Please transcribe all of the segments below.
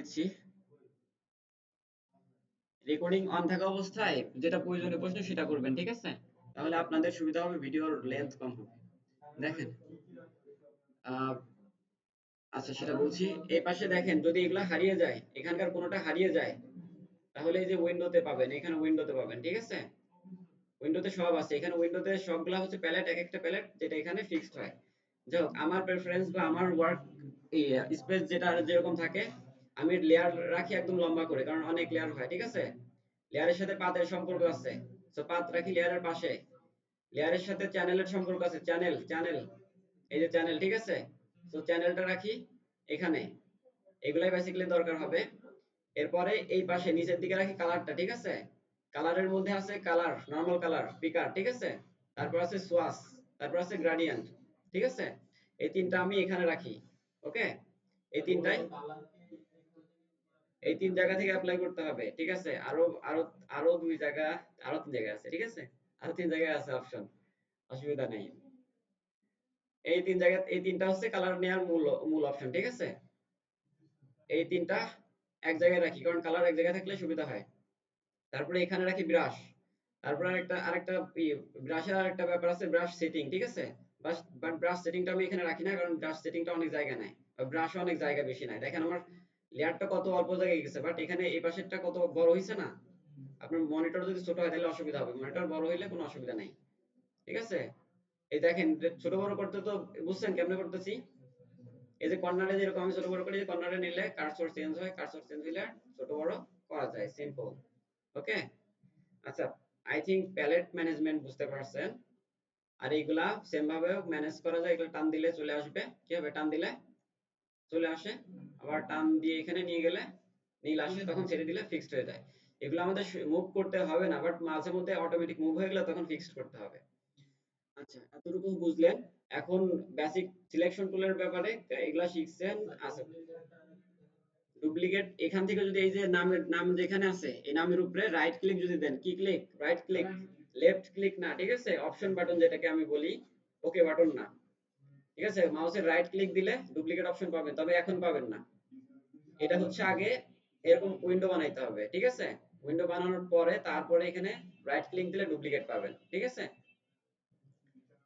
দিচ্ছি। Recording on থাকা অবস্থায় যেটা প্রয়োজনীয় প্রশ্ন সেটা করবেন, ঠিক আছে? তাহলে আপনাদের সুবিধা হবে, ভিডিওর লেন্থ কম হবে। দেখেন, আহ, আচ্ছা সেটা বলছি। এই পাশে দেখেন, যদি এগুলা হারিয়ে যায়, এখানকার কোনোটা হারিয়ে যায়, তাহলে এই যে উইন্ডোতে পাবেন, এখানে উইন্ডোতে পাবেন, ঠিক আছে? উইন্ডোতে সব আছে, এখানে উইন্ডোতে সবগুলা হচ্ছে প্যালেট, এক একটা প্যালেট যেটা এখানে ফিক্সড হয়। যাই হোক, আমার প্রেফারেন্স বা আমার ওয়ার্ক স্পেস যেটা যেরকম থাকে, আমি লেয়ার রাখি একদম লম্বা করে, কারণ অনেক লেয়ার হয়, ঠিক আছে? লেয়ারের সাথে পাতের সম্পর্ক আছে, তো পাত রাখি লেয়ারের পাশে। লেয়ারের সাথে চ্যানেলের সম্পর্ক আছে, চ্যানেল চ্যানেল, এই যে চ্যানেল, ঠিক আছে? তো চ্যানেলটা রাখি এখানে। এগুলাই বেসিক্যালি দরকার হবে। এরপরে এই পাশে নিচের দিকে রাখি কালারটা, ঠিক আছে? কালারের মধ্যে আছে কালার, নরমাল কালার, পিকার, ঠিক আছে? তারপর আছে সোয়াস, তারপর আছে গ্রেডিয়েন্ট, ঠিক আছে? এই তিনটা আমি এখানে রাখি। ওকে, এই তিনটাই এই তিন জায়গা থেকে অ্যাপ্লাই করতে হবে, ঠিক আছে? আরো আরো আরো দুই জায়গা, আরো তিন জায়গা আছে, ঠিক আছে? আরো তিন জায়গায় আছে অপশন, অসুবিধা নেই। এই তিন জায়গা, এই তিনটা হচ্ছে কালার নেওয়ার মূল মূল অপশন, ঠিক আছে? এই তিনটা এক জায়গায় রাখি, কারণ কালার এক জায়গায় থাকলে সুবিধা হয়। তারপরে এখানে রাখি ব্রাশ। তারপর আরেকটা ব্রাশের আরেকটা ব্যাপার আছে, ব্রাশ সেটিং, ঠিক আছে? বাট ব্রাশ সেটিংটা আমি এখানে রাখি না, কারণ ব্রাশ সেটিংটা অনেক জায়গা নেয়, ব্রাশ অনেক জায়গা বেশি নেয়। দেখেন আমার লেয়ারটা কত অল্প জায়গায় গেছে, বাট এখানে এই পাশেরটা কত বড় হয়েছে না? আপনার মনিটর যদি ছোট হয় তাহলে অসুবিধা হবে, মনিটর বড় হইলে কোনো অসুবিধা নেই, ঠিক আছে? এই দেখেন, ছোট বড় করতে তো বুঝছেন কেমনে করতেছি? এই যে কর্নারে যেরকম আমি ছোট বড় করি, কর্নারে নিলে কার্সর চেঞ্জ হয়, কার্সর চেঞ্জ হলে ছোট বড় করা যায়, সিম্পল। ওকে, আচ্ছা, আই থিংক প্যালেট ম্যানেজমেন্ট বুঝতে পারছেন। আর এইগুলা সেম ভাবে ম্যানেজ করা যায়, এগুলো টান দিলে চলে আসবে। কি হবে? টান দিলে চলে আসে, আবার টান দিয়ে এখানে নিয়ে গেলে নীল আসে, তখন ছেড়ে দিলে ফিক্সড হয়ে যায়। এগুলো আমাদের মুভ করতে হবে না, বাট মাঝে মধ্যে অটোমেটিক মুভ হয়ে গেলে তখন ফিক্সড করতে হবে। আচ্ছা, এতটুকু বুঝলেন। এখন বেসিক সিলেকশন টুলের ব্যাপারে এগুলা শিখছেন। আচ্ছা, ডুপ্লিকেট এখান থেকে যদি এই যে নামের নাম যেখানে আছে, এই নামের উপরে রাইট ক্লিক যদি দেন, কি click? Right click, left click না, ঠিক আছে? অপশন বাটন যেটাকে আমি বলি, ওকে বাটন না, ঠিক আছে? মাউসের রাইট ক্লিক দিলে ডুপ্লিকেট অপশন পাবেন, তবে এখন পাবেন না। এটা হচ্ছে আগে এরকম উইন্ডো বানাইতে হবে, ঠিক আছে? উইন্ডো বানানোর পরে তারপরে এখানে রাইট ক্লিক দিলে ডুপ্লিকেট পাবেন, ঠিক আছে?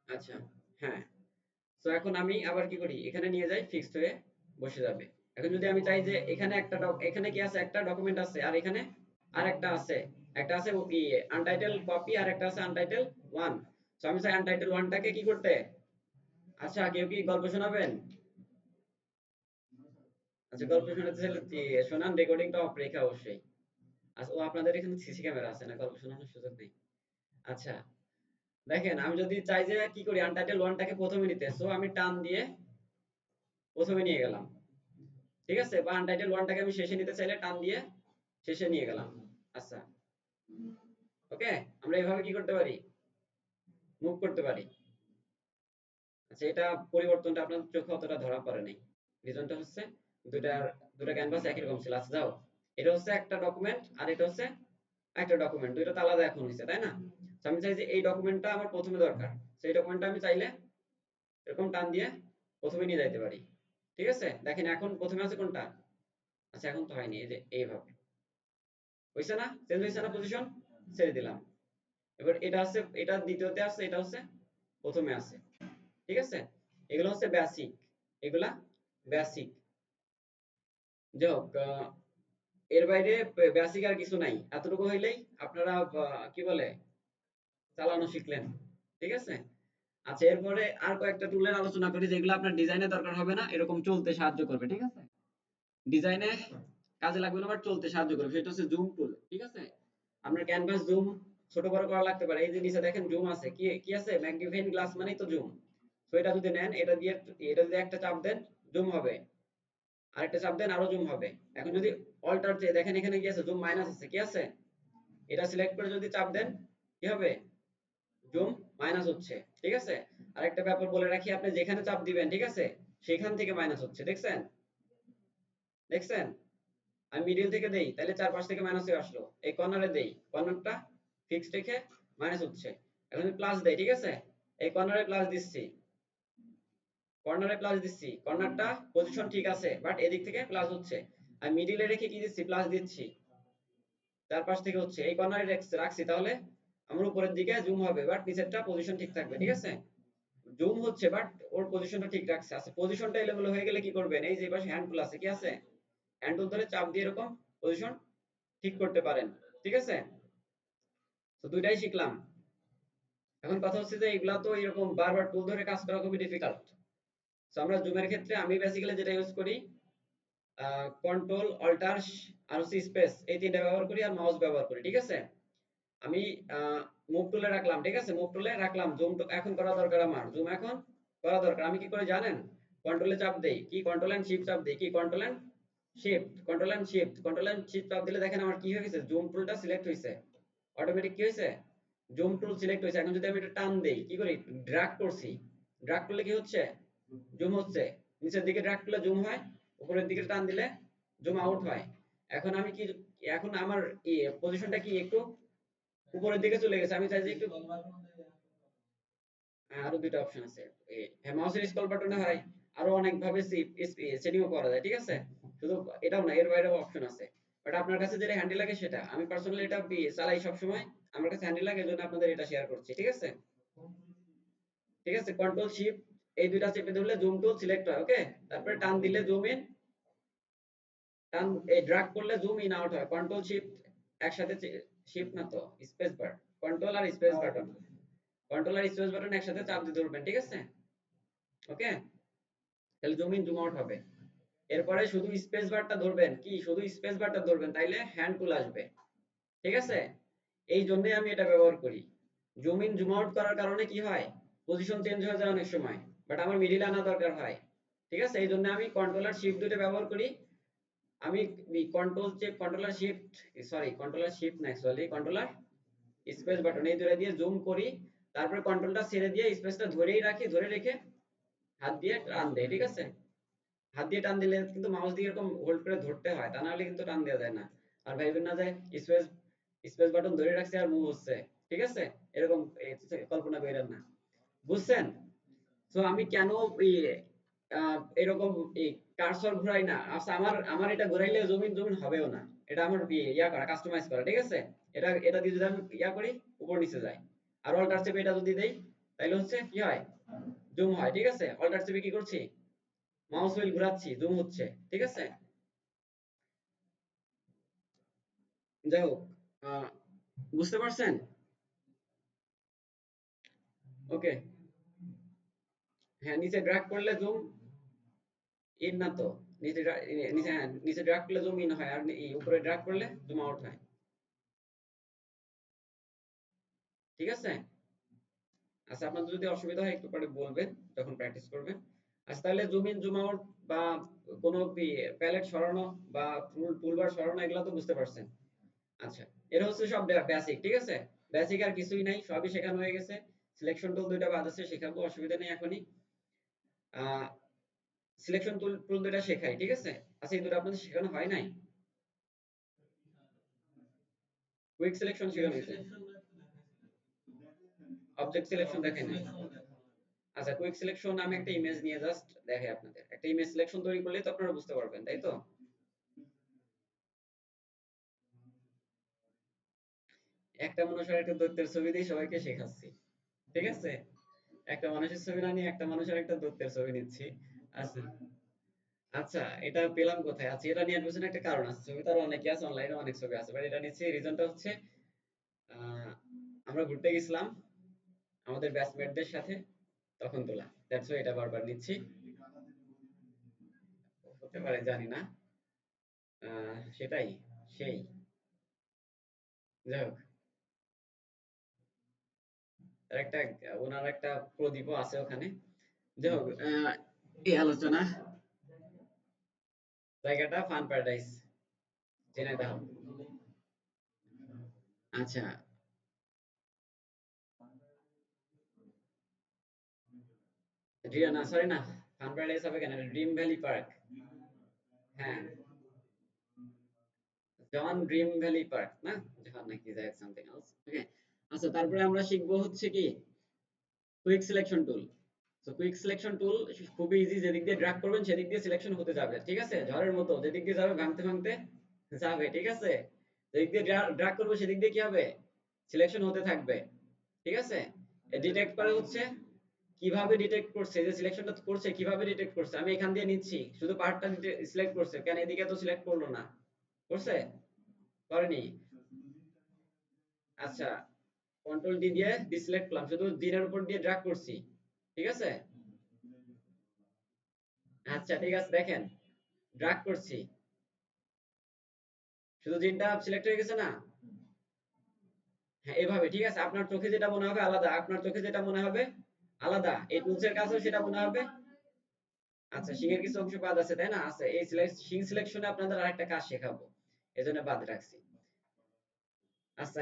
আচ্ছা, হ্যাঁ। তো এখন আমি আবার কি করি, এখানে নিয়ে যাই, ফিক্সড হয়ে বসে যাবে। এখন যদি আমি চাই যে এখানে এখানে কি আছে, একটা ডকুমেন্ট আছে, আর এখানে আরেকটা আছে, একটা আছে কি আনটাইটেল কপি, আর একটা আছে আনটাইটেল ওয়ান। তো আমি চাই আনটাইটেল ওয়ানটাকে কি করতে। আচ্ছা, কেউ কি গল্প শোনাবেন? আচ্ছা, গল্প শোনাতে চাইলে শোনান, রেকর্ডিংটা অফ রেখে অবশ্যই। আচ্ছা, ও আপনাদের এখানে সিসি ক্যামেরা আছে না, গল্প শোনানোর সুযোগ নেই। আচ্ছা, দেখেন, আমি যদি চাই যে কি করি, আনটাইটেল ওয়ানটাকে প্রথমে নিতে, সো আমি টান দিয়ে প্রথমে নিয়ে গেলাম, ঠিক আছে? বা আনটাইটেল ওয়ানটাকে আমি শেষে নিতে চাইলে টান দিয়ে শেষে নিয়ে গেলাম। আচ্ছা, ওকে, আমরা এভাবে কি করতে পারি, মুভ করতে পারি। আচ্ছা, এটা পরিবর্তনটা আপনার চোখে অতটা ধরা পড়ে নাই। রিজনটা হচ্ছে দুটার দুটা ক্যানভাস একই রকম ছিল। আচ্ছা, যাও, এটা হচ্ছে একটা ডকুমেন্ট, আর এটা হচ্ছে একটা ডকুমেন্ট, দুইটা তো আলাদা এখন হয়েছে, তাই না? তো আমি চাই যে এই ডকুমেন্টটা আমার প্রথমে দরকার, সেই ডকুমেন্টটা আমি চাইলে এরকম টান দিয়ে প্রথমে নিয়ে যাইতে পারি, ঠিক আছে? দেখেন এখন প্রথমে আছে কোনটা। আচ্ছা, এখন তো হয়নি, এই যে এইভাবে হইছে না, চেঞ্জ হইছে না পজিশন, ছেড়ে দিলাম। এবার এটা আছে, এটা দ্বিতীয়তে আছে, এটা হচ্ছে প্রথমে আছে, ঠিক আছে? এগুলো হচ্ছে বেসিক, এগুলা বেসিক। যাই হোক, এর বাইরে বেসিক আর কিছু নাই, এতটুকু হইলেই আপনারা কি বলে চালানো শিখলেন, ঠিক আছে? আচ্ছা, এরপরে আর কয়েকটা টুলের আলোচনা করি যেগুলো আপনার ডিজাইনে দরকার হবে না, এরকম চলতে সাহায্য করবে, ঠিক আছে? ডিজাইনে কাজে লাগবে না, বাট চলতে সাহায্য করবে, সেটা হচ্ছে জুম টুল, ঠিক আছে? আপনার ক্যানভাস জুম ছোট বড় করা লাগতে পারে। এই যে নিচে দেখেন জুম আছে, কি কি আছে? ম্যাগনিফাইং গ্লাস মানেই তো জুম। তো এটা যদি নেন, এটা যদি একটা চাপ দেন, জুম হবে। আরেকটা চাপ দেন, আরো জুম হবে। এখন যদি অল্টার চেয়ে দেখেন, এখানে কি আছে? জুম মাইনাস আছে, কি আছে? এটা সিলেক্ট করে যদি চাপ দেন, কি হবে? জুম মাইনাস হচ্ছে, ঠিক আছে? আরেকটা ব্যাপার বলে রাখি, আপনি যেখানে চাপ দিবেন, ঠিক আছে, সেখান থেকে মাইনাস হচ্ছে, দেখছেন? দেখছেন? আমি মিডিল থেকে দেই, তাহলে চারপাশ থেকে মাইনাস হয়ে আসলো। এই কর্নারে দেই, কর্নারটা ফিক্সড রেখে মাইনাস হচ্ছে। এখন আমি প্লাস দেই, ঠিক আছে? এই কর্নারে প্লাস দিচ্ছি, কর্নারে প্লাস দিচ্ছি, কর্নারটা পজিশন ঠিক আছে, বাট এদিক থেকে প্লাস হচ্ছে। আর মিডিলে রেখে কি দিচ্ছি, প্লাস দিচ্ছি, চারপাশ থেকে হচ্ছে এই কর্নারে রাখছি, তাহলে আমার উপরের দিকে জুম হবে, বাট নিচেরটা পজিশন ঠিক থাকবে। ঠিক আছে, জুম হচ্ছে বাট ওর পজিশনটা ঠিক রাখছে। আচ্ছা, পজিশনটা এলোমেলো হয়ে গেলে কি করবেন, এই যে পাশে হ্যান্ড টুল আছে, কি আছে, হ্যান্ড টুল ধরে চাপ দিয়ে এরকম পজিশন ঠিক করতে পারেন। ঠিক আছে, তো দুইটাই শিখলাম। এখন কথা হচ্ছে যে এগুলা তো এরকম বারবার টুল ধরে কাজ করা খুবই ডিফিকাল্ট। সো আমরা জুমের ক্ষেত্রে আমি বেসিক্যালি যেটা ইউজ করি, কন্ট্রোল অল্টার আর হচ্ছে স্পেস, এই তিনটা ব্যবহার করি, আর মাউস ব্যবহার করি। ঠিক আছে, আমি মুভ টুলে রাখলাম, ঠিক আছে, মুভ টুলে রাখলাম, জুম এখন করা দরকার, আমার জুম এখন করা দরকার। আমি কি করে জানেন, কন্ট্রোলে চাপ দেই, কি কন্ট্রোল এন্ড শিফট চাপ দেই, কি control and shift, control and shift, control and shift চাপ দিলে দেখেন আমার কি হয়ে গেছে, জুম টুলটা সিলেক্ট হয়েছে, অটোমেটিক কি হয়েছে, জুম টুল সিলেক্ট হয়েছে। এখন যদি আমি এটা টান দেই, কি করি, ড্র্যাগ করছি, ড্র্যাগ করলে কি হচ্ছে, জুম হচ্ছে, নিচের দিকে ড্র্যাগ করলে জুম হয়, উপরের দিকে টান দিলে জুম আউট হয়। এখন আমি কি, এখন আমার পজিশনটা কি একটু উপরের দিকে চলে গেছে, আমি চাই যে একটু, আরো দুইটা অপশন আছে, হ্যাঁ, মাউসের স্ক্রল বাটনে হয়, আরো অনেক ভাবে সেটিংও করা যায়। ঠিক আছে, শুধু এটাও না, এর বাইরেও অপশন আছে, বাট আপনার কাছে যেটা হ্যান্ডি লাগে সেটা, আমি পার্সোনালি এটা চালাই সব সময়, আমার কাছে হ্যান্ডি লাগে, এজন্য আপনাদের এটা শেয়ার করছি। ঠিক আছে, ঠিক আছে, কন্ট্রোল শিফট এই দুইটা চেপে ধরলে জুম টুল সিলেক্ট হয়, ওকে, তারপরে টান দিলে জুম ইন, টান এই ড্র্যাগ করলে জুম ইন আউট হয়, কন্ট্রোল শিফট একসাথে, শিফট না তো, স্পেস বার, কন্ট্রোল আর স্পেস বাটন, কন্ট্রোল আর স্পেস বাটন একসাথে চাপ দিয়ে ধরবেন। ঠিক আছে, ওকে, তাহলে জুম ইন জুম আউট হবে। এরপরে শুধু স্পেস বারটা ধরবেন, কি শুধু স্পেস বারটা ধরবেন, তাইলে হ্যান্ড টুল আসবে। ঠিক আছে, এই জন্যই আমি এটা ব্যবহার করি। জুম ইন জুম আউট করার কারণে কি হয়, পজিশন চেঞ্জ হয়ে যায় অনেক সময়, বাট আমার মিডিল আনা দরকার হয়। ঠিক আছে, এই জন্য আমি কন্ট্রোল আর শিফট দুটো ব্যবহার করি। আমি কন্ট্রোল চেপ, controller shift, sorry controller shift না, অ্যাকচুয়ালি কন্ট্রোলার স্পেস বাটন, এই দুটো দিয়ে জুম করি, তারপরে কন্ট্রোলটা ছেড়ে দিয়ে স্পেসটা ধরেই রাখি, ধরে রেখে হাত দিয়ে টান দেই। ঠিক আছে, হাত দিয়ে টান দিলে কিন্তু মাউস দিয়ে এরকম হোল্ড করে ধরতে হয়, তা না হলে কিন্তু টান দেওয়া যায় না। আর ভাইবেন না যায় স্পেস, স্পেস বাটন ধরে রাখছে আর মুভ হচ্ছে। ঠিক আছে, এরকম কল্পনা করেন না, বুঝছেন? তো আমি কেন এরকম কার্সর ঘুরাই না, আচ্ছা আমার আমার এটা ঘুরাইলে জমিন জমিন হবেও না, এটা আমার ইয়া করা, কাস্টমাইজ করা। ঠিক আছে, এটা এটা দিয়ে যদি আমি ইয়া করি, উপর নিচে যায়, আর অল্টার চেপে এটা যদি দেই, তাইলে হচ্ছে কি হয়, জুম হয়। ঠিক আছে, অল্টার চেপে কি করছি, মাউস হুইল ঘোরাচ্ছি, জুম হচ্ছে। ঠিক আছে, যাই হোক, আহ, বুঝতে পারছেন? ওকে, হ্যাঁ, নিচে ড্র্যাগ করলে জুম ইন না তো, নিচে নিচে, হ্যাঁ নিচে ড্র্যাগ করলে জুম ইন হয়, আর উপরে ড্র্যাগ করলে জুম আউট হয়। ঠিক আছে, আচ্ছা আপনাদের যদি অসুবিধা হয় একটু পরে বলবেন যখন প্র্যাকটিস করবেন। আচ্ছা, তাহলে জুম ইন জুম আউট বা কোনো প্যালেট সরানো বা টুলবার সরানো, এগুলো তো বুঝতে পারছেন। আচ্ছা, এটা হচ্ছে সব বেসিক। ঠিক আছে, বেসিক আর কিছুই নাই, সবই শেখানো হয়ে গেছে। সিলেকশন টুল দুইটা বাদ আছে, শেখাবো, অসুবিধা নেই এখনই। সিলেকশন টুল টুল দুইটা শেখাই। ঠিক আছে, আচ্ছা এই দুটো আপনাদের শেখানো হয় নাই, কুইক সিলেকশন শেখানো হয়েছে, অবজেক্ট সিলেকশন দেখেন নাই। আচ্ছা, কুইক সিলেকশন আমি একটা ইমেজ নিয়ে জাস্ট দেখাই আপনাদের, একটা ইমেজ সিলেকশন তৈরি করলেই তো আপনারা বুঝতে পারবেন, তাই তো? একটা মানুষের একটা দৈত্যের ছবি দিয়ে সবাইকে শেখাচ্ছি। ঠিক আছে, একটা মানুষের ছবি না নিয়ে একটা মানুষের একটা দৈত্যের ছবি নিচ্ছি। আচ্ছা, আচ্ছা এটা পেলাম কোথায়, আচ্ছা এটা নিয়ে পেছনে একটা কারণ আছে, ছবি তো আরো অনেকে আছে, অনলাইনে অনেক ছবি আছে, বাট এটা নিচ্ছি, রিজনটা হচ্ছে আহ, আমরা ঘুরতে গেছিলাম আমাদের ব্যাচমেটদের সাথে, তখন তোলা, দ্যাটস ওয়াই এটা বারবার নিচ্ছি। হতে পারে, জানি না, সেটাই, সেই, যাই হোক, তার একটা, ওনার একটা প্রদীপও আছে ওখানে। যাই হোক, এই আলোচনা, জায়গাটা ফান প্যারাডাইস, ঝিনাইদহ। আচ্ছা, না সরি না, ফান প্যারাডাইস হবে কেন, ড্রিম ভ্যালি পার্ক। হ্যাঁ, জন ড্রিম ভ্যালি পার্ক না, জন নাকি যাই সামথিং এলস, ওকে। আচ্ছা, তারপরে আমরা শিখবো হচ্ছে কি কুইক সিলেকশন টুল। তো কুইক সিলেকশন টুল খুবই ইজি, যেদিক দিয়ে ড্র্যাগ করবেন সেদিক দিয়ে সিলেকশন হতে যাবে, ঠিক আছে, ঝড়ের মতো যেদিক দিয়ে যাবে ভাঙতে ভাঙতে যাবে, ঠিক আছে, যেদিক দিয়ে ড্র্যাগ করবে সেদিক দিয়ে কি হবে, সিলেকশন হতে থাকবে, ঠিক আছে। ডিটেক্ট করে হচ্ছে কিভাবে ডিটেক্ট করছে, যে সিলেকশনটা করছে কিভাবে ডিটেক্ট করছে, আমি এখান দিয়ে নিচ্ছি শুধু পার্টটা সিলেক্ট করছে, কেন এদিকে তো সিলেক্ট করলো না, করছে, করেনি, আচ্ছা, কন্ট্রোল ডি দিয়ে ডিসিলেক্ট করলাম, শুধু দিনের উপর দিয়ে ড্র্যাগ করছি, ঠিক আছে, আচ্ছা ঠিক আছে, দেখেন ড্র্যাগ করছি, শুধু দিনটা সিলেক্ট হয়ে গেছে না, হ্যাঁ এভাবে, ঠিক আছে, আপনার চোখে যেটা মনে হবে আলাদা, আপনার চোখে যেটা মনে হবে আলাদা, এই টুলসের কাছেও সেটা মনে হবে, আচ্ছা শিংয়ের কিছু অংশ বাদ আছে তাই না, আছে, এই শিং সিলেকশনে আপনাদের আরেকটা কাজ শেখাবো, এজন্য বাদ রাখছি। আচ্ছা,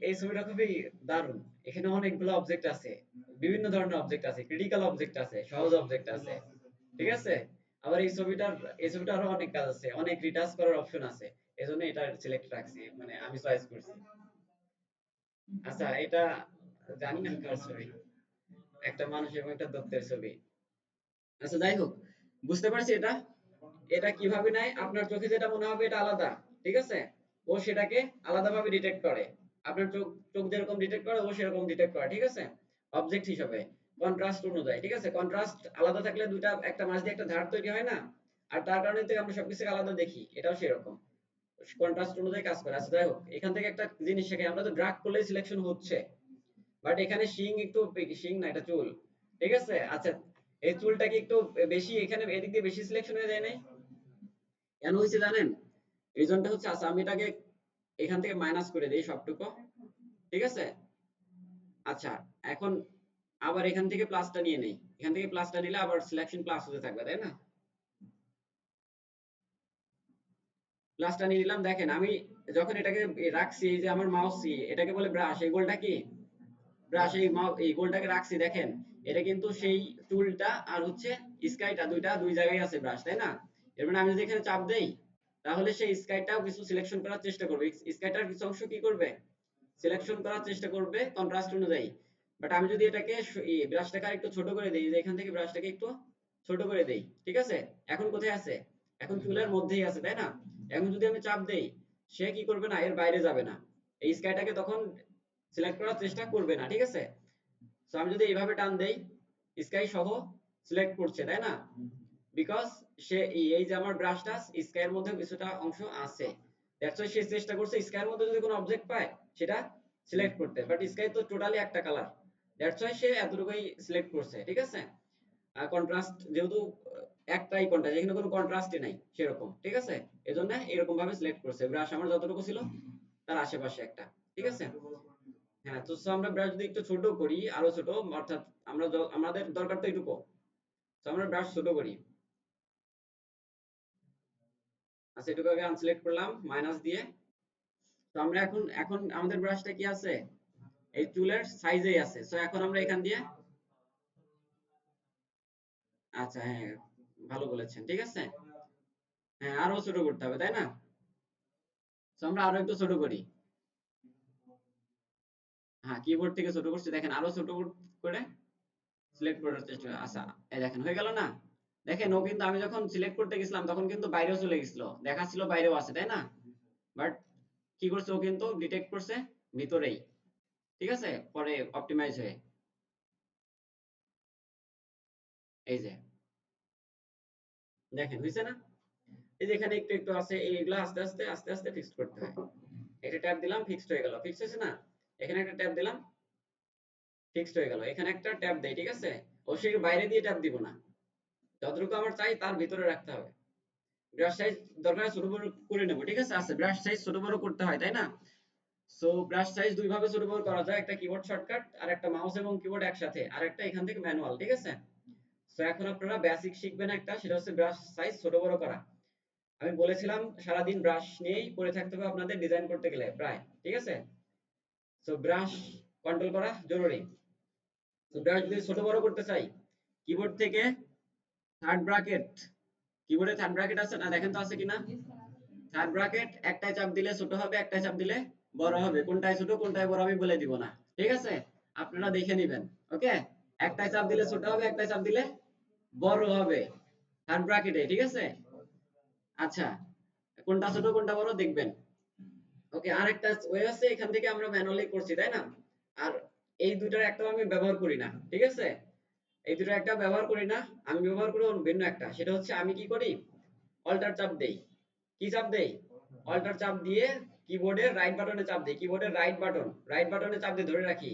এই ছবিটা খুবই দারুণ, এখানে অনেকগুলো অবজেক্ট আছে, বিভিন্ন ধরনের অবজেক্ট আছে, ক্রিটিক্যাল অবজেক্ট আছে, সহজ অবজেক্ট আছে, ঠিক আছে, আবার এই ছবিটার আরো অনেক কাজ আছে, অনেক রিটাচ করার অপশন আছে, এজন্য এটা সিলেক্ট রাখছি, মানে আমি চয়েস করছি। আচ্ছা, এটা জানি না কার ছবি, একটা মানুষ এবং একটা দত্তের ছবি, আচ্ছা যাই হোক, বুঝতে পারছি এটা, এটা কিভাবে নেয়, আপনার চোখে যেটা মনে হবে এটা আলাদা, ঠিক আছে, ও সেটাকে আলাদাভাবে ডিটেক্ট করে, আপনার চোখ চোখ যেরকম ডিটেক্ট করে ও সেরকম ডিটেক্ট করে, ঠিক আছে, অবজেক্ট হিসাবে কন্ট্রাস্ট অনুযায়ী, ঠিক আছে, কন্ট্রাস্ট আলাদা থাকলে দুইটা একটা মাঝ দিয়ে একটা ধার তৈরি হয় না, আর তার কারণে থেকে আমরা সবকিছুকে আলাদা দেখি, এটাও সেরকম কন্ট্রাস্ট অনুযায়ী কাজ করে। আচ্ছা যাই হোক, এখান থেকে একটা জিনিস শেখাই, আমরা তো ড্রাগ করলেই সিলেকশন হচ্ছে, বাট এখানে শিং একটু, শিং না এটা চুল, ঠিক আছে, আচ্ছা এই চুলটা কি একটু বেশি, এখানে এদিক দিয়ে বেশি সিলেকশন হয়ে যায় নাই, কেন হয়েছে জানেন, রিজনটা হচ্ছে, আচ্ছা আমি এটাকে এখান থেকে মাইনাস করে দিই সবটুকু, ঠিক আছে, আচ্ছা এখন আবার এখান থেকে প্লাসটা নিয়ে নেই, এখান থেকে প্লাসটা নিলে আবার সিলেকশন প্লাস হতে থাকবে তাই না, প্লাসটা নিয়ে নিলাম, দেখেন আমি যখন এটাকে রাখছি, এই যে আমার মাউস এটাকে বলে ব্রাশ, এই গোলটা কি ব্রাশ, এই গোলটাকে রাখছি, দেখেন এটা কিন্তু সেই টুলটা আর হচ্ছে স্কাইটা দুইটা দুই জায়গায় আছে ব্রাশ, তাই না, এর মানে আমি যদি এখানে চাপ দেই তাহলে সেই স্কাইটাও কিছু সিলেকশন করার চেষ্টা করবে, স্কাইটার কিছু অংশ কি করবে, সিলেকশন করার চেষ্টা করবে কন্ট্রাস্ট অনুযায়ী, বাট আমি যদি এটাকে ব্রাশটাকে আর একটু ছোট করে দেই, যে এখান থেকে ব্রাশটাকে একটু ছোট করে দেই, ঠিক আছে, এখন কোথায় আছে, এখন চুলের মধ্যেই আছে তাই না, এখন যদি আমি চাপ দেই সে কি করবে না, এর বাইরে যাবে না, এই স্কাইটাকে তখন সিলেক্ট করার চেষ্টা করবে না, ঠিক আছে, তো আমি যদি এইভাবে টান দেই স্কাই সহ সিলেক্ট করছে তাই না, বিকজ সে এই যে আমার ব্রাশটা স্কাইয়ের মধ্যে কিছুটা অংশ আছে, দ্যাটস ওয়াই সে চেষ্টা করছে স্কাইয়ের মধ্যে যদি কোনো অবজেক্ট পায় সেটা সিলেক্ট করতে, বাট স্কাই তো টোটালি একটা কালার, দ্যাটস ওয়াই সে এতটুকুই সিলেক্ট করছে, ঠিক আছে, আর কন্ট্রাস্ট যেহেতু একটাই কন্ট্রাস্ট, এখানে কোনো কন্ট্রাস্টই নাই সেরকম, ঠিক আছে, এজন্য এরকম ভাবে সিলেক্ট করছে, ব্রাশ আমার যতটুকু ছিল তার আশেপাশে একটা, ঠিক আছে, হ্যাঁ, তো আমরা ব্রাশ যদি একটু ছোট করি, আরো ছোট, অর্থাৎ আমাদের দরকার তো এটুকু, তো আমরা ব্রাশ ছোট করি, আচ্ছা এটুকু আগে আনসিলেক্ট করলাম মাইনাস দিয়ে, তো আমরা এখন এখন আমাদের ব্রাশটা কি আছে, এই চুলের সাইজেই আছে, তো এখন আমরা এখান দিয়ে, আচ্ছা হ্যাঁ ভালো বলেছেন, ঠিক আছে, হ্যাঁ আরো ছোট করতে হবে তাই না, তো আমরা আরো একটু ছোট করি, হ্যাঁ কিবোর্ড থেকে ছোট করছি, দেখেন আরো ছোট করে সিলেক্ট করার চেষ্টা, আচ্ছা এই দেখেন হয়ে গেল না, দেখেন ও কিন্তু আমি যখন সিলেক্ট করতে গেছিলাম তখন কিন্তু বাইরেও চলে গেছিল, দেখাচ্ছিল বাইরেও আছে তাই না, বাট কি করছে ও কিন্তু ডিটেক্ট করছে ভিতরেই, ঠিক আছে, পরে অপটিমাইজ হয়ে, এই যে দেখেন হয়েছে না, এই যে এখানে একটু একটু আছে, এইগুলো আস্তে আস্তে আস্তে আস্তে ফিক্সড করতে হয়, এটা ট্যাপ দিলাম ফিক্সড হয়ে গেল, ফিক্সড হয়েছে না, এখানে একটা ট্যাপ দিলাম ফিক্সড হয়ে গেল, এখানে একটা ট্যাপ দেই, ঠিক আছে, অবশ্যই বাইরে দিয়ে ট্যাপ দিব না, যতটুকু আমার চাই তার ভিতরে রাখতে হবে, ব্রাশ সাইজ দরকার ছোট বড় করে নেব, ঠিক আছে, আছে ব্রাশ সাইজ ছোট বড় করতে হয় তাই না, সো ব্রাশ সাইজ দুই ভাবে ছোট বড় করা যায়, একটা কিবোর্ড শর্টকাট আর একটা মাউস এবং কিবোর্ড একসাথে, আর একটা এখান থেকে ম্যানুয়াল, ঠিক আছে, সো এখন আপনারা বেসিক শিখবেন একটা, সেটা হচ্ছে ব্রাশ সাইজ ছোট বড় করা, আমি বলেছিলাম সারাদিন ব্রাশ নিয়েই পড়ে থাকতে হবে আপনাদের ডিজাইন করতে গেলে প্রায়, ঠিক আছে, সো ব্রাশ কন্ট্রোল করা জরুরি, তো ব্রাশ যদি ছোট বড় করতে চাই, কিবোর্ড থেকে থার্ড ব্র্যাকেট, কিবোর্ডে থার্ড ব্র্যাকেট আছে না, দেখেন তো আছে কিনা, থার্ড ব্র্যাকেট একটাই চাপ দিলে ছোট হবে, একটাই চাপ দিলে বড় হবে, কোনটায় ছোট কোনটায় বড় আমি বলে দিব না, ঠিক আছে, আপনারা দেখে নেবেন, ওকে, একটাই চাপ দিলে ছোট হবে, একটাই চাপ দিলে বড় হবে, থার্ড ব্র্যাকেটে, ঠিক আছে? আচ্ছা, কোনটা ছোট কোনটা বড় দেখবেন। ওকে, আরেকটা ওয়ে আছে, এখান থেকে আমরা ম্যানুয়ালি করছি, তাই না? আর এই দুইটার একটাও আমি ব্যবহার করি না, ঠিক আছে? এই দুটো একটা ব্যবহার করি না, আমি ব্যবহার করি ভিন্ন একটা। সেটা হচ্ছে আমি কি করি, অল্টার চাপ দেই। কি চাপ দেই? অল্টার চাপ দিয়ে কিবোর্ডের রাইট বাটনে চাপ দেই, কিবোর্ডের রাইট বাটনে চাপ দিয়ে ধরে রাখি।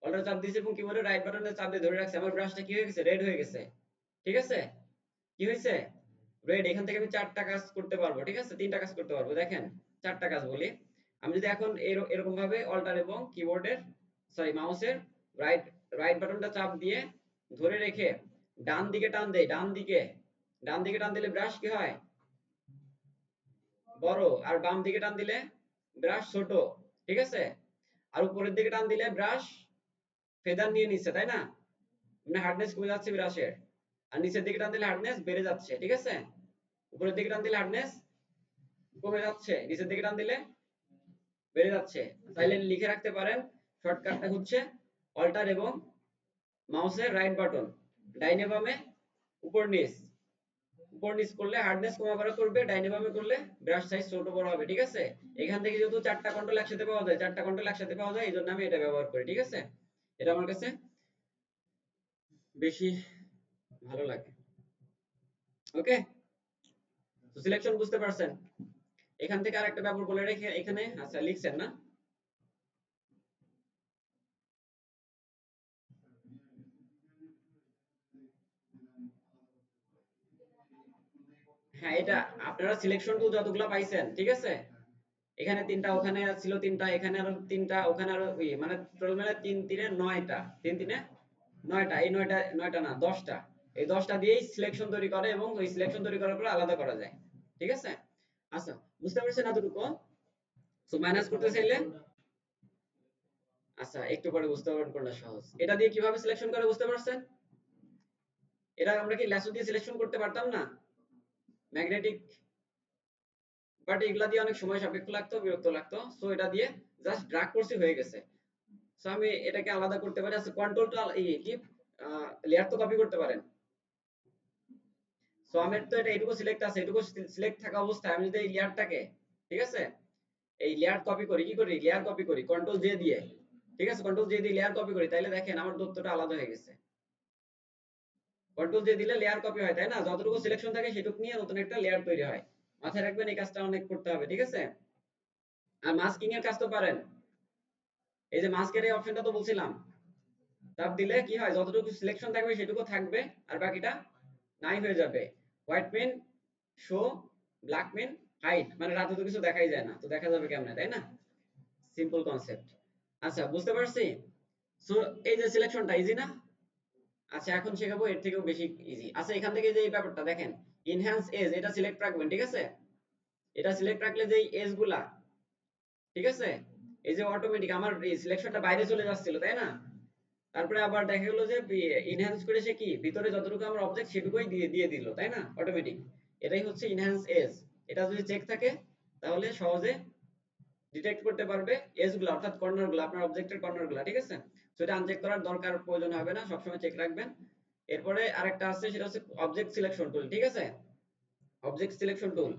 অল্টার চাপ দিয়েছি এবং কিবোর্ডের রাইট বাটনে চাপ দিয়ে ধরে রাখছি, আমার ব্রাশটা কি হয়ে গেছে, রেড হয়ে গেছে, ঠিক আছে? কি হয়েছে, রেড। এখান থেকে আমি চারটা কাজ করতে পারবো, ঠিক আছে? তিনটা কাজ করতে পারবো, দেখেন চারটা কাজ বলি। আমি যদি এখন এরকম ভাবে অল্টার এবং কিবোর্ডের মাউসের রাইট রাইট বাটনটা চাপ দিয়ে ধরে রেখে ডান দিকে টান দেই, ডান দিকে টান দিলে ব্রাশ কি হয়, বড়। আর বাম দিকে টান দিলে ব্রাশ ছোট, ঠিক আছে? আর উপরের দিকে টান দিলে ব্রাশ ফেদার নিয়ে নিচ্ছে, তাই না? মানে হার্ডনেস কমে যাচ্ছে ব্রাশের। আর নিচের দিকে টান দিলে হার্ডনেস বেড়ে যাচ্ছে, ঠিক আছে? উপরের দিকে টান দিলে হার্ডনেস কমে যাচ্ছে, নিচের দিকে টান দিলে বেড়ে যাচ্ছে। চাইলে লিখে রাখতে পারেন, শর্টকাটটা হচ্ছে অল্টার এবং মাউসের রাইট বাটন, ডাইনে বামে উপর নিচ, উপর নিচ করলে হার্ডনেস কমা বাড়া করবে, ডাইনে বামে করলে ব্রাশ সাইজ ছোট বড় হবে, ঠিক আছে? এখান থেকে যেহেতু চারটা কন্ট্রোল একসাথে পাওয়া যায়, এই জন্য আমি এটা ব্যবহার করি, ঠিক আছে? এটা আমার কাছে বেশি ভালো লাগে। ওকে, তো সিলেকশন বুঝতে পারছেন? এখান থেকে আরেকটা ব্যাপার বলে রেখে এখানে, আচ্ছা লিখছেন না? হ্যাঁ, এটা আপনারা সিলেকশন টুল যতগুলা পাইছেন, ঠিক আছে? এখানে তিনটা, ওখানে ছিল তিনটা, এখানে আরো তিনটা, ওখানে আরো মানে টোটাল মিলে তিন তিনে নয়টা, তিন তিনে নয়টা, এই নয়টা, নয়টা না 10টা, এই 10টা দিয়েই সিলেকশন তৈরি করে এবং ওই সিলেকশন তৈরি করার পর আলাদা করা যায়, ঠিক আছে? আচ্ছা, বুঝতে পারছেন এতটুকু? সো মাইনাস করতে চাইলে, আচ্ছা একটু পরে বুঝতে পারবেন কোনটা সহজ। এটা দিয়ে কিভাবে সিলেকশন করে বুঝতে পারছেন? এটা আমরা কি ল্যাসো দিয়ে সিলেকশন করতে পারতাম না, ম্যাগনেটিক? বাট এগুলা দিয়ে অনেক সময় সাপেক্ষ লাগতো, বিরক্ত লাগতো, সো এটা দিয়ে জাস্ট ড্র্যাগ করছি, হয়ে গেছে। সো আমি এটাকে আলাদা করতে পারি। আচ্ছা, কন্ট্রোল টু কি লেয়ার তো কপি করতে পারেন। সো আমার তো এটা এটুকু সিলেক্ট আছে, এটুকু সিলেক্ট থাকা অবস্থায় আমি যদি এই লেয়ারটাকে, ঠিক আছে, এই লেয়ার কপি করি, কি করি, লেয়ার কপি করি কন্ট্রোল জে দিয়ে, ঠিক আছে? কন্ট্রোল জে দিয়ে লেয়ার কপি করি, তাইলে দেখেন আমার দূরত্বটা আলাদা হয়ে গেছে। কন্ট্রোল জে দিলে লেয়ার কপি হয়, তাই না? যতটুকু সিলেকশন থাকে সেটুকু নিয়ে নতুন একটা লেয়ার তৈরি হয়। মাথায় রাখবেন, এই কাজটা অনেক করতে হবে, ঠিক আছে? আর মাস্কিং এর কাজ তো পারেন, এই যে মাস্কের এই অপশনটা তো বলছিলাম, চাপ দিলে কি হয়, যতটুকু সিলেকশন থাকবে সেটুকু থাকবে, আর বাকিটা নাই হয়ে যাবে। হোয়াইট মিন শো, ব্ল্যাক মিন হাইড, মানে রাতে তো কিছু দেখাই যায় না, তো দেখা যাবে কেমনে, তাই না? Simple concept. আচ্ছা, বুঝতে পারছি। সো এই যে সিলেকশনটা ইজি না? আচ্ছা, এখন শেখাবো এর থেকেও বেশি ইজি। আচ্ছা, এখান থেকে যে এই ব্যাপারটা দেখেন, ইনহ্যান্স এজ, এটা সিলেক্ট রাখবেন, ঠিক আছে? এটা সিলেক্ট রাখলে যে এজ গুলা, ঠিক আছে, এই যে অটোমেটিক আমার এই সিলেকশনটা বাইরে চলে যাচ্ছিল, তাই না? তারপরে আবার দেখা গেল যে ইনহ্যান্স করে সে কি ভিতরে যতটুকু আমার অবজেক্ট সেটুকুই দিয়ে দিয়ে দিল, তাই না? অটোমেটিক। এটাই হচ্ছে ইনহ্যান্স এজ। এটা যদি চেক থাকে তাহলে সহজে ডিটেক্ট করতে পারবে এজ গুলো, অর্থাৎ কর্নার গুলো, আপনার অবজেক্টের কর্নার গুলো, ঠিক আছে? তো এটা আনচেক করার দরকার প্রয়োজন হবে না, সবসময় চেক রাখবেন। এরপরে আরেকটা আছে, সেটা হচ্ছে অবজেক্ট সিলেকশন টুল, ঠিক আছে? Object selection tool.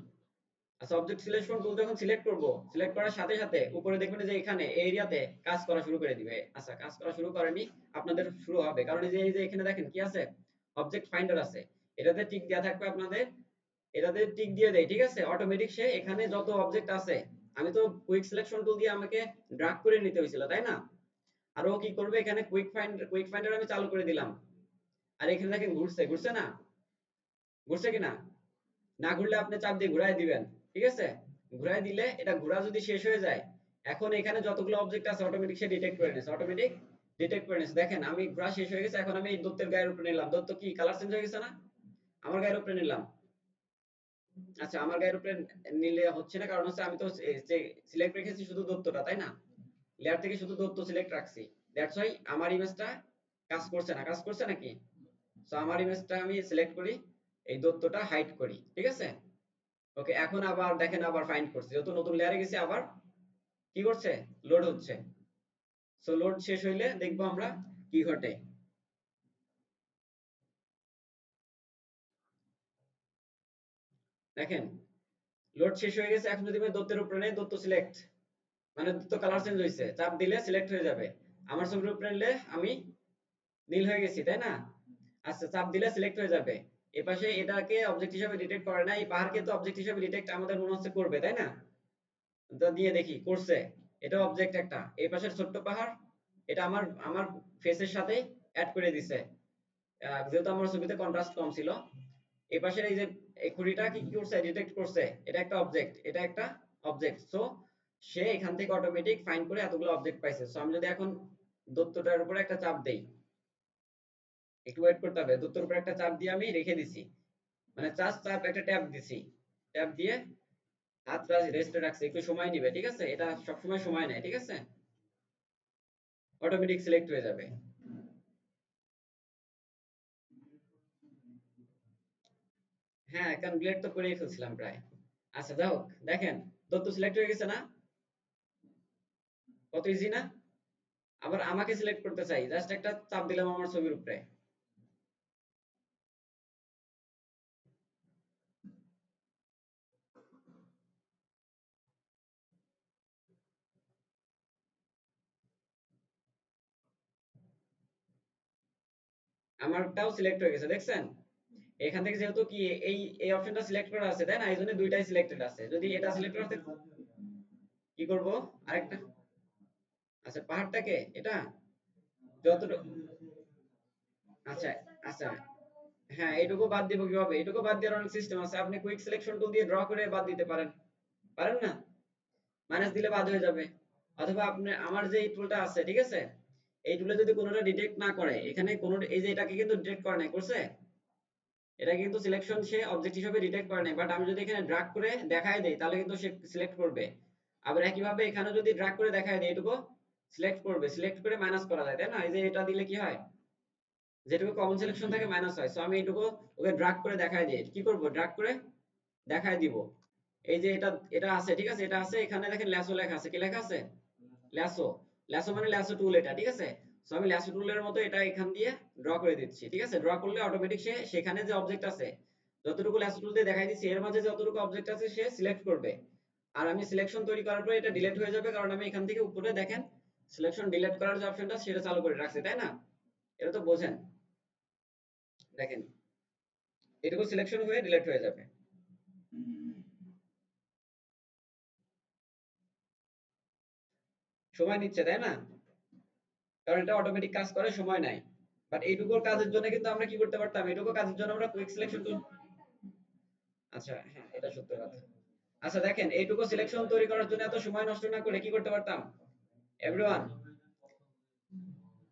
আচ্ছা, অবজেক্ট সিলেকশন টুল যখন সিলেক্ট করব, সিলেক্ট করার সাথে সাথে উপরে দেখবেন যে এখানে এই এরিয়াতে কাজ করা শুরু করে দিবে। আচ্ছা, কাজ করা শুরু করেনি, আপনাদের শুরু হবে, কারণ এই যে এখানে দেখেন কি আছে, অবজেক্ট ফাইন্ডার আছে, এটাতে টিক দেয়া থাকবে আপনাদের, এটাতে টিক দিয়ে দেয়, ঠিক আছে? অটোমেটিক সে এখানে যত অবজেক্ট আছে, আমি তো কুইক সিলেকশন টুল দিয়ে আমাকে ড্র্যাগ করে নিতে হয়েছিল, তাই না? আর ও কি করবে, এখানে কুইক ফাইন্ডার আমি চালু করে দিলাম, আর এখানে দেখেন ঘুরছে, ঘুরছে না? ঘুরছে কিনা? না ঘুরলে আপনি চাপ দিয়ে ঘুরাই দিবেন, ঠিক আছে? ঘুরাই দিলে এটা ঘোরা যদি শেষ হয়ে যায়, এখন এখানে যতগুলো অবজেক্ট আছে অটোমেটিক সে ডিটেক্ট করে নিছে, দেখেন আমি ঘোরা শেষ হয়ে গেছে, এখন আমি এই দত্তের গায়ের উপরে নিলাম, দত্ত কি কালার চেঞ্জ হয়ে গেছে না? আমার গায়ের উপরে নিলাম। আচ্ছা, আমার গায়ের উপরে নিলে হচ্ছে না, কারণ হচ্ছে আমি তো সিলেক্ট রেখেছি শুধু দত্তটা, তাই না? লেয়ার থেকে শুধু দত্ত সিলেক্ট রাখছি, দ্যাটস ওয়াই আমার ইমেজটা কাজ করছে না, কাজ করছে নাকি? সো আমার ইমেজটা আমি সিলেক্ট করি, এই দত্তটা হাইড করি, ঠিক আছে? ওকে, এখন আবার দেখেন, আবার ফাইন্ড করছে, যেহেতু নতুন লেয়ারে গেছি, আবার কি করছে, লোড হচ্ছে। সো লোড শেষ হইলে দেখবো আমরা কি ঘটে। দেখেন লোড শেষ হয়ে গেছে, এখন যদি আমি দত্তের উপরে নেই, দত্ত সিলেক্ট, মানে দত্ত কালার চেঞ্জ হয়েছে, চাপ দিলে সিলেক্ট হয়ে যাবে। আমার ছবির উপরে নিলে আমি নীল হয়ে গেছি, তাই না? আচ্ছা, চাপ দিলে সিলেক্ট হয়ে যাবে। এপাশে এটাকে অবজেক্ট হিসেবে ডিটেক্ট করে না, এই পাহাড়কে তো অবজেক্ট হিসেবে ডিটেক্ট আমাদের মনে হচ্ছে করবে, তাই না? তো দিয়ে দেখি করছে, এটা অবজেক্ট একটা। এই পাশের ছোট্ট পাহাড়, এটা আমার আমার ফেসের সাথে অ্যাড করে দিছে, যেহেতু আমার ছবিতে কন্ট্রাস্ট কম ছিল। এই পাশের এই যে এই খুঁড়িটা কি কি করছে, ডিটেক্ট করছে, এটা একটা অবজেক্ট, এটা একটা অবজেক্ট। সো সে এখান থেকে অটোমেটিক ফাইন্ড করে এতগুলো অবজেক্ট পাইছে। সো আমি যদি এখন দত্তটার উপরে একটা চাপ দেই, একটু ওয়েট করতে হবে, দত্তর উপরে একটা চাপ দিয়ে আমি রেখে দিছি, মানে চাপ চাপ একটা ট্যাপ দিছি, ট্যাপ দিয়ে হাতটা রেস্টে রাখছি, একটু সময় নিবে, ঠিক আছে? এটা সবসময় সময় নেয়, ঠিক আছে? অটোমেটিক সিলেক্ট হয়ে যাবে। হ্যাঁ, কারণ গ্লেড তো করেই ফেলছিলাম প্রায়। আচ্ছা যাই হোক, দেখেন দত্ত সিলেক্ট হয়ে গেছে না? কত ইজি না? আবার আমাকে সিলেক্ট করতে চাই, জাস্ট একটা চাপ দিলাম আমার ছবির উপরে। আমারটাও সিলেক্ট হয়ে গেছে, দেখছেন? এখান থেকে যেহেতু কি এই এই অপশনটা সিলেক্ট করা আছে, তাই না? এই জন্য দুইটাই সিলেক্টেড আছে। যদি এটা সিলেক্ট করতে, কি করব? আরেকটা, আচ্ছা পাহাড়টাকে এটা যতটুকু, আচ্ছা আচ্ছা, হ্যাঁ এটুকু বাদ দিব কিভাবে? এটুকু বাদ দেওয়ার অনেক সিস্টেম আছে, আপনি কুইক সিলেকশন টুল দিয়ে ড্র করে বাদ দিতে পারেন। পারেন না? মাইনাস দিলে বাদ হয়ে যাবে। অথবা আপনি আমার যে এই টুলটা আছে, ঠিক আছে, এই টুলে যদি কোনোটা ডিটেক্ট না করে, এখানে কোনো এই যে এটাকে কিন্তু ডিটেক্ট করে নাই, করছে? এটা কিন্তু সিলেকশন সে অবজেক্ট হিসেবে ডিটেক্ট করে নাই, বাট আমি যদি এখানে ড্রাগ করে দেখায় দেই তাহলে কিন্তু সে সিলেক্ট করবে। আবার একইভাবে এখানে যদি ড্রাগ করে দেখায় দেই, এটুকু সিলেক্ট করবে, সিলেক্ট করে মাইনাস করা যায়, তাই না? এই যে এটা দিলে কি হয়, যেটুকু কমন সিলেকশন থাকে মাইনাস হয়। সো আমি এটুকু ওকে ড্রাগ করে দেখায় দিই, কি করব, ড্রাগ করে দেখায় দিব। এই যে এটা এটা আছে, ঠিক আছে, এটা আছে, এখানে দেখেন ল্যাসো লেখা আছে, কি লেখা আছে? ল্যাসো। ল্যাসো মানে ল্যাসো টুল, এটা ঠিক আছে। সো আমি ল্যাসো টুলের মতো এটা এখান দিয়ে ড্র করে দিচ্ছি, ঠিক আছে? ড্র করলে অটোমেটিক সে সেখানে যে অবজেক্ট আছে, যতটুকু ল্যাসো টুল দিয়ে দেখাই দিচ্ছি, এর মাঝে যতটুকু অবজেক্ট আছে সে সিলেক্ট করবে। আর আমি সিলেকশন তৈরি করার পরে এটা ডিলিট হয়ে যাবে, কারণ আমি এখান থেকে উপরে দেখেন সিলেকশন ডিলিট করার যে অপশনটা সেটা চালু করে রাখছি, তাই না? এটা তো বোঝেন। দেখেন এটুকু সিলেকশন হয়ে ডিলিট হয়ে যাবে। সময় নিচ্ছে, তাই না? কারণ এটা অটোমেটিক কাজ করে, সময় নাই। বাট এইটুকুর কাজের জন্য কিন্তু আমরা কি করতে পারতাম, এইটুকু কাজের জন্য আমরা কুইক সিলেকশন টুল, আচ্ছা হ্যাঁ এটা সত্য কথা। আচ্ছা দেখেন এইটুকু সিলেকশন তৈরি করার জন্য এত সময় নষ্ট না করে কি করতে পারতাম এভরিওয়ান,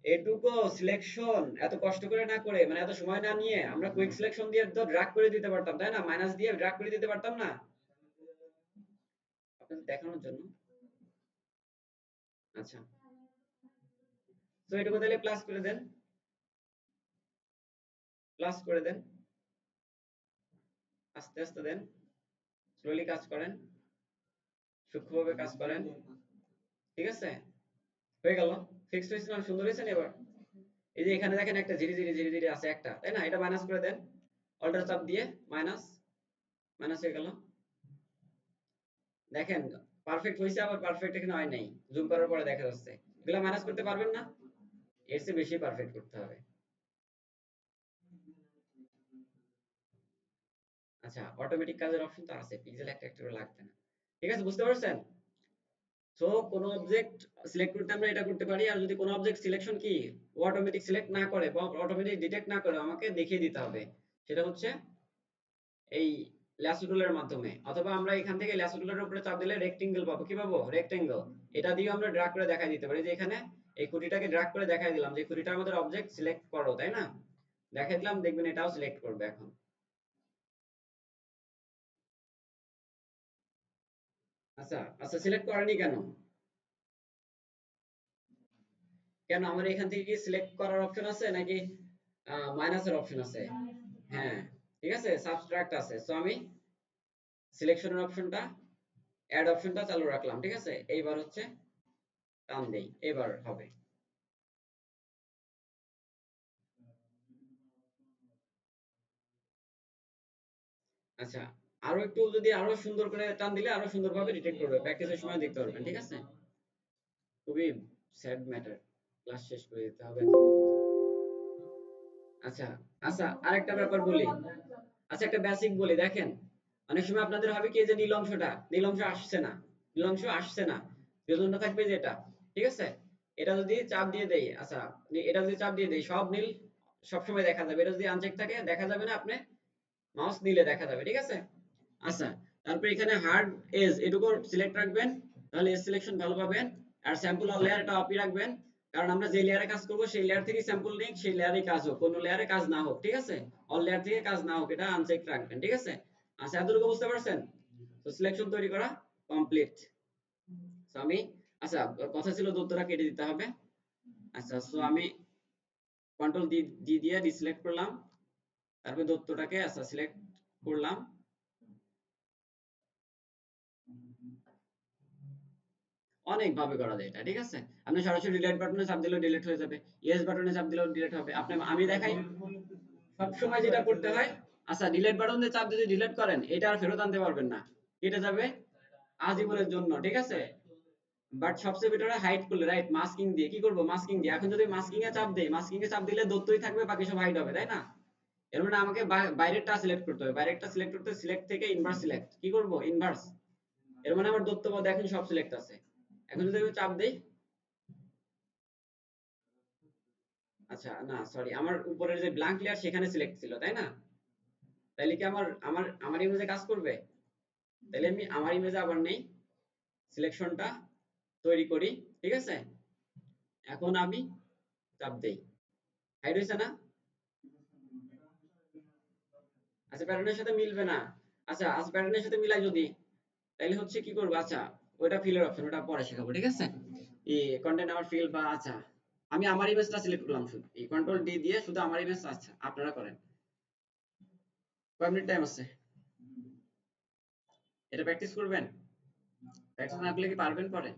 এইটুকু সিলেকশন এত কষ্ট করে না করে, মানে এত সময় না নিয়ে আমরা কুইক সিলেকশন দিয়ে তো ড্র্যাগ করে দিতে পারতাম, তাই না? মাইনাস দিয়ে ড্র্যাগ করে দিতে পারতাম না? আপনাদের দেখানোর জন্য। আচ্ছা, তো এইটুকু তাহলে প্লাস করে দেন, প্লাস করে দেন, আস্তে আস্তে দেন, স্লোলি কাজ করেন, সূক্ষ্মভাবে কাজ করেন, ঠিক আছে? হয়ে গেল, ফিক্সড হয়েছে না? সুন্দর হয়েছে না এবার? এই যে এখানে দেখেন একটা ঝিরি ঝিরি ঝিরি ঝিরি আছে একটা, তাই না? এটা মাইনাস করে দেন, অল্টার চাপ দিয়ে মাইনাস, মাইনাস হয়ে গেল। দেখেন পারফেক্ট হয়েছে, আবার পারফেক্ট এখানে হয় নাই, জুম করার পরে দেখা যাচ্ছে। এগুলা মাইনাস করতে পারবেন না? এর চেয়ে বেশি পারফেক্ট করতে হবে। আচ্ছা, অটোমেটিক কাজের অপশন তো আছে, পিক্সেল একটা একটা করে লাগবে না। ঠিক আছে, বুঝতে পারছেন? সো কোন অবজেক্ট সিলেক্ট করতে আমরা এটা করতে পারি, আর যদি কোন অবজেক্ট সিলেকশন কি অটোমেটিক সিলেক্ট না করে বা অটোমেটিক ডিটেক্ট না করে, আমাকে দেখিয়ে দিতে হবে। সেটা হচ্ছে এই ল্যাসো টুলের মাধ্যমে, অথবা আমরা এখান থেকে ল্যাসো টুলের উপরে চাপ দিলে রেক্টেঙ্গেল পাবো, কি পাবো? রেক্টেঙ্গেল। এটা দিয়ে আমরা ড্র্যাগ করে দেখাই দিতে পারি, যে এখানে এই খুঁটিটাকে ড্র্যাগ করে দেখাই দিলাম যে খুঁটিটা আমাদের অবজেক্ট সিলেক্ট করো, তাই না? দেখাই দিলাম, দেখবেন এটাও সিলেক্ট করবে এখন। আচ্ছা আচ্ছা, সিলেক্ট করেনি কেন? কেন আমার এখান থেকে কি সিলেক্ট করার অপশন আছে নাকি মাইনাসের অপশন আছে? হ্যাঁ, ঠিক আছে, সাবট্রাক্ট আছে। সো আমি সিলেকশনের অপশনটা, অ্যাড অপশনটা চালু রাখলাম, ঠিক আছে? এইবার হচ্ছে টান দেই, এবার হবে। আচ্ছা, আরো একটু যদি আরো সুন্দর করে টান দিলে আরো সুন্দরভাবে ডিটেক্ট করবে, প্র্যাকটিসের সময় দেখতে পারবেন, ঠিক আছে? খুবই স্যাড ম্যাটার, ক্লাস শেষ করে দিতে হবে এত দ্রুত। আচ্ছা, আচ্ছা আরেকটা ব্যাপার বলি। আচ্ছা একটা বেসিক বলি, দেখেন অনেক সময় আপনাদের হবে কি, এই যে নীল অংশ আসছে না, নীল অংশ আসছে না, এজন্য থাকবে যে এটা, ঠিক আছে? এটা যদি চাপ দিয়ে দেই, আচ্ছা এটা যদি চাপ দিয়ে দেই, সব নীল সবসময় দেখা যাবে। এটা যদি আনচেক থাকে দেখা যাবে না, আপনি মাউস দিলে দেখা যাবে, ঠিক আছে? আচ্ছা, তারপর এখানে হার্ড এজ এটুকু সিলেক্ট রাখবেন, তাহলে এজ সিলেকশন ভালো পাবেন। আর স্যাম্পল অল লেয়ার এটা অফই রাখবেন, কারণ আমরা যে লেয়ারে কাজ করব সেই লেয়ার থেকে স্যাম্পল নিক, সেই লেয়ারেই কাজ হোক, কোনো লেয়ারে কাজ না হোক, ঠিক আছে? অল লেয়ার থেকে কাজ না হোক, এটা আনচেক রাখবেন, ঠিক আছে? আচ্ছা এতটুকু বুঝতে পারছেন? তো সিলেকশন তৈরি করা কমপ্লিট। সো আমি, আচ্ছা কথা ছিল দূরত্বটা কেটে দিতে হবে। আচ্ছা সো আমি কন্ট্রোল ডি দিয়ে ডিসিলেক্ট করলাম, তারপর দূরত্বটাকে আচ্ছা সিলেক্ট করলাম। অনেক ভাবে করা যায় এটা, ঠিক আছে? আপনি সরাসরি ডিলিট বাটনে চাপ দিলেও ডিলিট হয়ে যাবে, ইয়েস বাটনে চাপ দিলেও ডিলিট হবে। আপনি, আমি দেখাই সব সময় যেটা করতে হয়। আচ্ছা ডিলিট বাটনে চাপ দিয়ে ডিলিট করেন, এটা আর ফেরত আনতে পারবেন না, কেটে যাবে আজীবনের জন্য, ঠিক আছে? বাট সবচেয়ে বেটার হয় হাইড করলে, রাইট? মাস্কিং দিয়ে কি করব, মাস্কিং দিয়ে। এখন যদি মাস্কিং এ চাপ দেই, মাস্কিং এ চাপ দিলে দত্তই থাকবে, বাকি সব হাইড হবে, তাই না? এর মানে আমাকে বাইরেরটা সিলেক্ট করতে হবে, বাইরেরটা সিলেক্ট করতে সিলেক্ট থেকে ইনভার্স সিলেক্ট, কি করব ইনভার্স। এর মানে আমার দত্ত পদ এখন সব সিলেক্ট আছে। এখন যদি আমি চাপ দেই, আচ্ছা না সরি, আমার উপরের যে ব্ল্যাঙ্ক লেয়ার সেখানে সিলেক্ট ছিল, তাই না? তাইলে কি আমার ইমেজে কাজ করবে? তাইলে আমি আমার ইমেজে আবার নেই, সিলেকশনটা তৈরি করি, ঠিক আছে? এখন আমি চাপ দেই, হাইড হইছে না? আচ্ছা প্যাটার্নের সাথে মিলবে না। আচ্ছা আজ প্যাটার্নের সাথে মিলাই যদি, তাইলে হচ্ছে কি করব, আচ্ছা ওটা ফিলের অপশন, ওটা পরে শেখাবো, ঠিক আছে? এই কন্টেন্ট আমার ফিল বা, আচ্ছা আমি আমার ইমেজটা সিলেক্ট করলাম, শুধু এই কন্ট্রোল ডি দিয়ে শুধু আমার ইমেজ, আচ্ছা আপনারা করেন। কয় মিনিট টাইম আছে? এটা প্র্যাকটিস করবেন, প্র্যাকটিস না করলে কি পারবেন পরে?